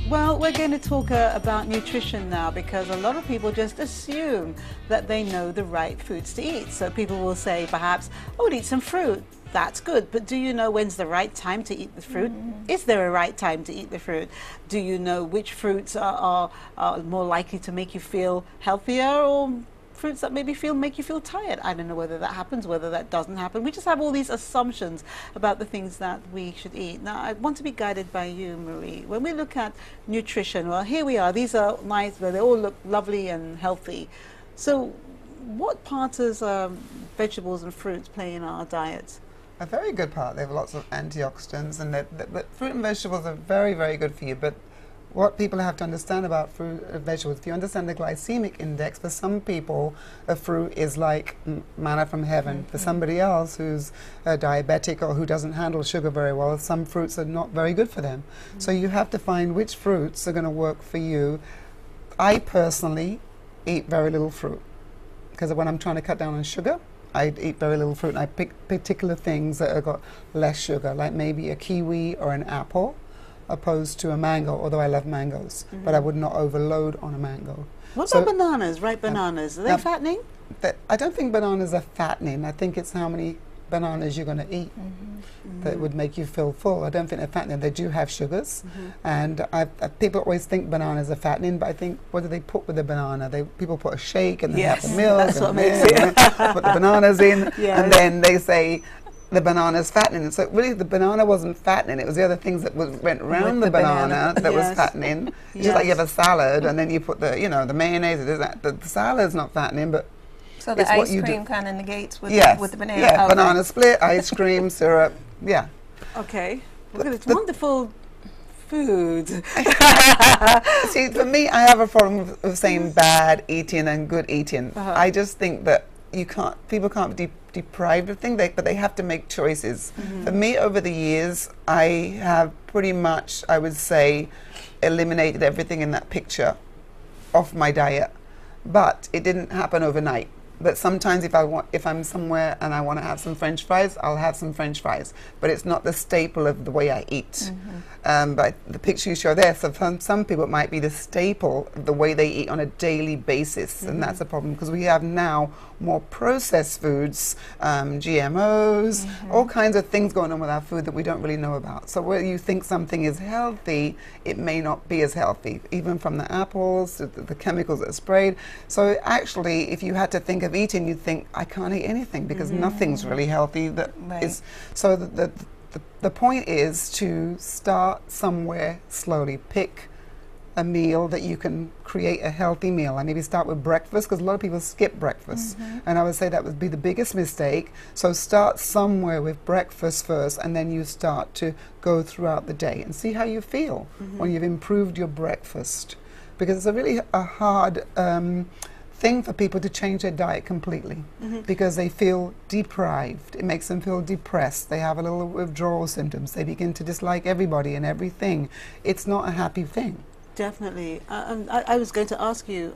Well, we're going to talk about nutrition now, because a lot of people just assume that they know the right foods to eat. So people will say perhaps, oh, eat some fruit. That's good. But do you know when's the right time to eat the fruit? Is there a right time to eat the fruit? Do you know which fruits are more likely to make you feel healthier, or fruits that make you feel tired? I don't know whether that happens, whether that doesn't happen. We just have all these assumptions about the things that we should eat. Now, I want to be guided by you, Marie. When we look at nutrition, well, here we are. These are nice, they all look lovely and healthy. So what part does vegetables and fruits play in our diets? A very good part. They have lots of antioxidants, and fruit and vegetables are very, very good for you. But what people have to understand about fruit and vegetables, if you understand the glycemic index, for some people a fruit is like manna from heaven. For somebody else who's diabetic or who doesn't handle sugar very well, some fruits are not very good for them. So you have to find which fruits are going to work for you. I personally eat very little fruit, because when I'm trying to cut down on sugar, I eat very little fruit, and I pick particular things that have got less sugar, like maybe a kiwi or an apple, opposed to a mango, although I love mangoes, but I would not overload on a mango. What about bananas, ripe bananas? Are they fattening? I don't think bananas are fattening. I think it's how many bananas you're going to eat that would make you feel full. I don't think they're fattening. They do have sugars, and people always think bananas are fattening, but I think, what do they put with the banana? People put a shake and they have the milk, that's and what makes it. put the bananas in, and then they say the banana's fattening. And so really the banana wasn't fattening, it was the other things that went around the banana that was fattening. Just like you have a salad and then you put the, the mayonnaise, the salad's not fattening, but so the ice cream kind of negates with, with the banana. Yeah, banana split, ice cream, syrup, yeah. Okay, look at this wonderful food. See, for me, I have a problem with saying bad eating and good eating. I just think that people can't be deprived of things, but they have to make choices. For me, over the years, I have pretty much, I would say, eliminated everything in that picture off my diet. But it didn't happen overnight. But sometimes if I'm somewhere and I want to have some French fries, I'll have some French fries. But it's not the staple of the way I eat. But the picture you show there, so for some people it might be the staple of the way they eat on a daily basis. And that's a problem, because we have now more processed foods, GMOs, all kinds of things going on with our food that we don't really know about. So where you think something is healthy, it may not be as healthy, even from the apples to the chemicals that are sprayed. So actually, if you had to think of eating, you'd think, I can't eat anything, because nothing's really healthy. So the point is to start somewhere slowly. Pick a meal that you can create a healthy meal. I maybe start with breakfast, because a lot of people skip breakfast, and I would say that would be the biggest mistake. So start somewhere with breakfast first, and then you start to go throughout the day and see how you feel when you've improved your breakfast, because it's a really hard thing for people to change their diet completely, because they feel deprived. It makes them feel depressed. They have a little withdrawal symptoms. They begin to dislike everybody and everything. It's not a happy thing. Definitely. I was going to ask you,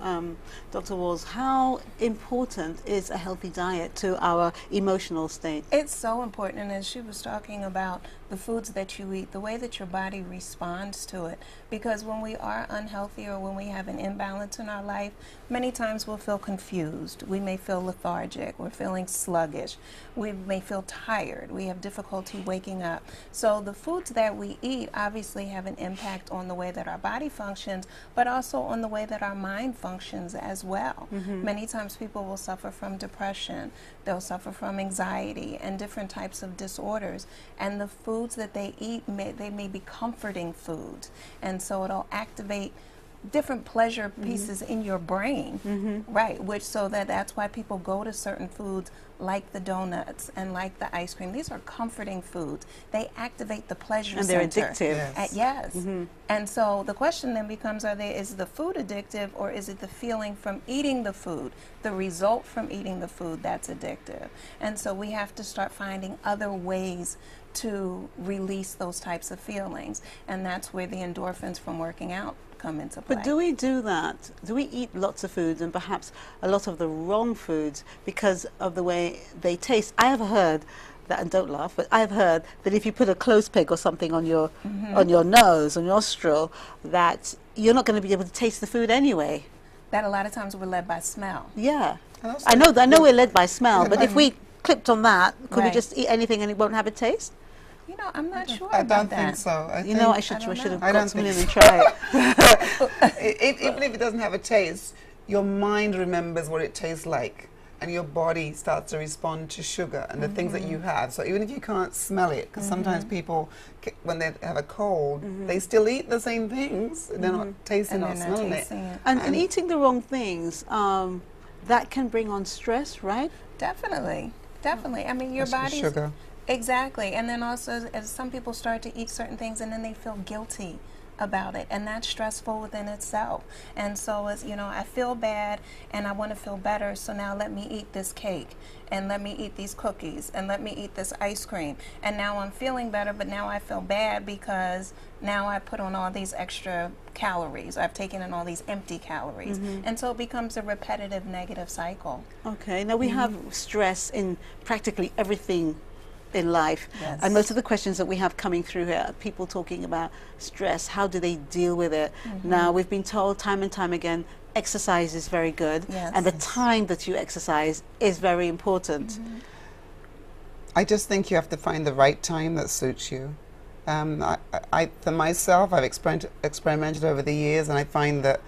Dr. Walls, how important is a healthy diet to our emotional state? It's so important, and as she was talking about the foods that you eat, the way that your body responds to it, because when we are unhealthy or when we have an imbalance in our life, many times we'll feel confused. We may feel lethargic. We're feeling sluggish. We may feel tired. We have difficulty waking up. So the foods that we eat obviously have an impact on the way that our body functions, but also on the way that our mind functions as well. Many times people will suffer from depression. They'll suffer from anxiety and different types of disorders. And the foods that they eat, they may be comforting foods. And so it'll activate different pleasure pieces in your brain, right? That's why people go to certain foods like the donuts and like the ice cream. These are comforting foods. They activate the pleasure center. And they're addictive. Yes. And so the question then becomes, is the food addictive, or is it the feeling from eating the food, the result from eating the food that's addictive? And so we have to start finding other ways to release those types of feelings. And that's where the endorphins from working out come into play. But do we do that? Do we eat lots of foods, and perhaps a lot of the wrong foods, because of the way they taste? I have heard that, and don't laugh, but I've heard that if you put a clothes peg or something on your nose, on your nostril, that you're not going to be able to taste the food anyway. That a lot of times we're led by smell. Yeah, I know we're led by smell, but if we clipped on that, could we Right. just eat anything and it won't have a taste? You know, I'm not sure I about don't that. think so. I You know, I think should have I got don't someone in think and try it. even if it doesn't have a taste, your mind remembers what it tastes like, and your body starts to respond to sugar and the things that you have. So even if you can't smell it, because sometimes people, when they have a cold, they still eat the same things. They're not tasting And or they're not smelling tasting it. it. And eating the wrong things, that can bring on stress, right? Definitely, definitely. I mean, your That's body's sugar. exactly. And then also, as some people start to eat certain things, and then they feel guilty about it, and that's stressful within itself. And so, as you know, I feel bad, and I want to feel better. So now let me eat this cake, and let me eat these cookies, and let me eat this ice cream. And now I'm feeling better, but now I feel bad because now I put on all these extra calories. I've taken in all these empty calories, and so it becomes a repetitive negative cycle. Okay, now we have stress in practically everything in life. Yes. And most of the questions that we have coming through here are people talking about stress. How do they deal with it? Now, we've been told time and time again, exercise is very good. Yes. And the time that you exercise is very important. I just think you have to find the right time that suits you. For myself, I've experimented over the years, and I find that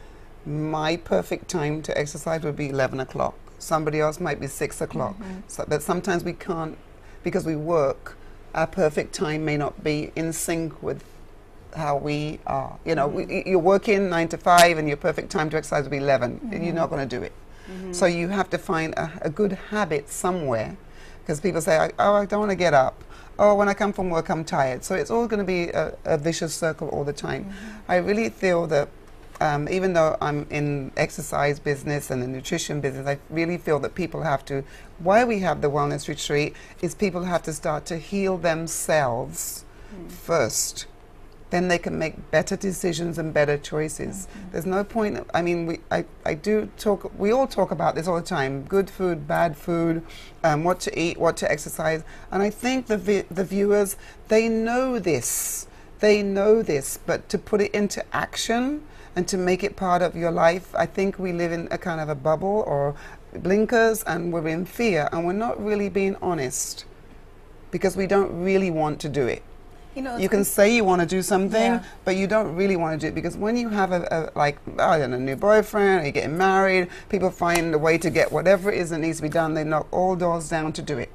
my perfect time to exercise would be 11 o'clock. Somebody else might be 6 o'clock. So, but sometimes we can't, because we work, our perfect time may not be in sync with how we are. You know, you're working 9 to 5 and your perfect time to exercise would be 11. You're not going to do it. So you have to find a good habit somewhere, because people say, oh, I don't want to get up. Oh, when I come from work, I'm tired. So it's all going to be a vicious circle all the time. I really feel that even though I'm in exercise business and the nutrition business, I really feel that people have to, why we have the wellness retreat, is people have to start to heal themselves first. Then they can make better decisions and better choices. There's no point, I mean, we all talk about this all the time, good food, bad food, what to eat, what to exercise. And I think the viewers, they know this, but to put it into action and to make it part of your life, I think we live in a kind of a bubble or blinkers, and we're in fear, and we're not really being honest because we don't really want to do it. You know, You can say you want to do something, Yeah. but you don't really want to do it, because when you have like, I don't know, a new boyfriend, or you're getting married, people find a way to get whatever it is that needs to be done. They knock all doors down to do it.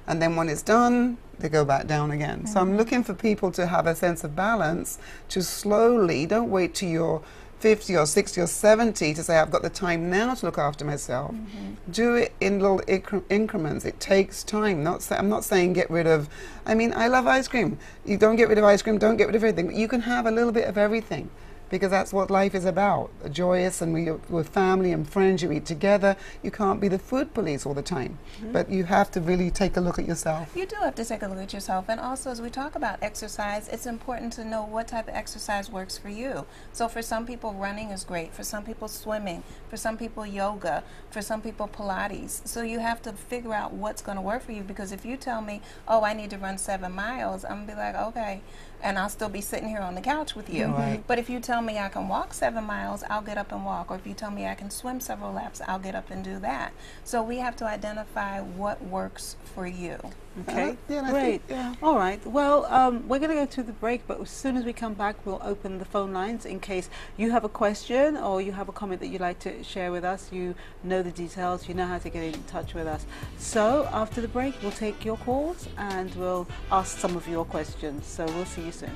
And then when it's done, they go back down again. So I'm looking for people to have a sense of balance, to slowly, don't wait till you're 50 or 60 or 70 to say, I've got the time now to look after myself. Do it in little increments. It takes time. I'm not saying get rid of, I mean, I love ice cream. You don't get rid of ice cream, don't get rid of everything. But you can have a little bit of everything, because that's what life is about. Joyous, and with family and friends, you eat together. You can't be the food police all the time, but you have to really take a look at yourself. You do have to take a look at yourself. And also, as we talk about exercise, it's important to know what type of exercise works for you. So for some people, running is great. For some people, swimming. For some people, yoga. For some people, Pilates. So you have to figure out what's going to work for you, because if you tell me, oh, I need to run 7 miles, I'm going to be like, okay. And I'll still be sitting here on the couch with you. Right. But if you tell me I can walk 7 miles, I'll get up and walk. Or if you tell me I can swim several laps, I'll get up and do that. So we have to identify what works for you. Okay, Yeah, and I great. think, yeah. All right. Well, we're going to go to the break, but as soon as we come back, we'll open the phone lines in case you have a question or you have a comment that you'd like to share with us. You know the details. You know how to get in touch with us. So after the break, we'll take your calls and we'll ask some of your questions. So we'll see you soon.